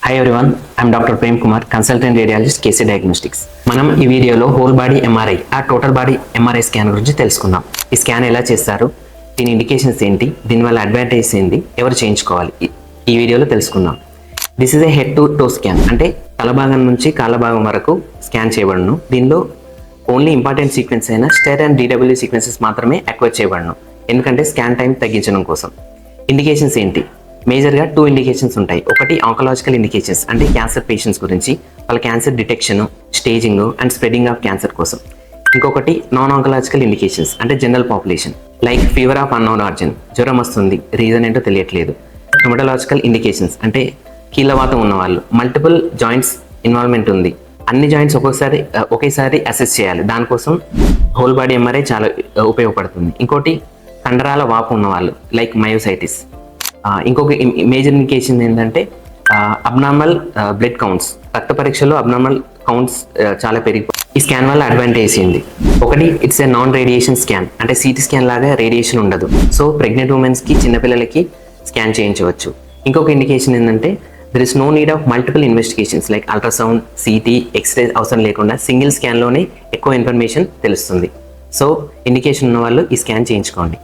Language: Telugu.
Hi everyone, I'm Dr. Prem Kumar, consultant radiologist KC Diagnostics. మనం ఈ వీడియోలో whole body MRI total body MRI scan గురించి తెలుసుకుందాం. ఈ స్కాన్ ఎలా చేస్తారు, దీని ఇండికేషన్స్ ఏంటి, దీనివల్ల అడ్వాంటేజెస్ ఏంటి, ఎవరు చేయించుకోవాలి, ఈ వీడియోలో తెలుసుకుందాం. This is a head to toe scan, అంటే తల భాగం నుంచి కాళ్ళ భాగం వరకు స్కాన్ చేయబడును. దీనిలో ఓన్లీ ఇంపార్టెంట్ సీక్వెన్స్ అయిన స్టెర్ అండ్ డిడబ్ల్యూ సీక్వెన్సెస్ మాత్రమే అక్వైర్ చేయబడును, ఎందుకంటే స్కాన్ టైం తగ్గించడం కోసం. ఇండికేషన్స్ ఏంటి? మేజర్గా 2 ఇండికేషన్స్ ఉంటాయి. ఒకటి ఆంకలాజికల్ ఇండికేషన్స్, అంటే క్యాన్సర్ పేషెంట్స్ గురించి, వాళ్ళ cancer detection, staging and spreading of cancer కోసం. ఇంకొకటి నాన్ ఆంకలాజికల్ ఇండికేషన్స్, అంటే general population, like fever of unknown origin, జ్వరం వస్తుంది, రీజన్ ఏంటో తెలియట్లేదు. రుమటలాజికల్ ఇండికేషన్స్, అంటే కీళ్ళవాతం ఉన్నవాళ్ళు, మల్టిపుల్ జాయింట్స్ ఇన్వాల్వ్మెంట్ ఉంది, అన్ని జాయింట్స్ ఒకేసారి అసెస్ చేయాలి, దానికోసం హోల్ బాడీ ఎంఆర్ఐ చాలా ఉపయోగపడుతుంది. ఇంకోటి కండరాల వాపు ఉన్నవాళ్ళు, లైక్ మయోసైటిస్. ఇంకొక మేజర్ ఇండికేషన్ ఏంటంటే అబ్నార్మల్ బ్లడ్ కౌంట్స్, రక్త పరీక్షలో అబ్నార్మల్ కౌంట్స్ చాలా పెరిగిపోయి. ఈ స్కాన్ వల్ల అడ్వాంటేజ్ ఏంది? ఒకటి, it's a non radiation scan, అంటే సిటీ స్కాన్ లాగా రేడియేషన్ ఉండదు. సో ప్రెగ్నెంట్ ఉమెన్స్కి, చిన్నపిల్లలకి స్కాన్ చేయించవచ్చు. ఇంకొక ఇండికేషన్ ఏంటంటే there is no need of multiple investigations like ultrasound, CT, X-ray అవసరం లేకుండా సింగిల్ స్కాన్లోనే ఎక్కువ ఇన్ఫర్మేషన్ తెలుస్తుంది. సో ఇండికేషన్ ఉన్న వాళ్ళు ఈ స్కాన్ చేయించుకోండి.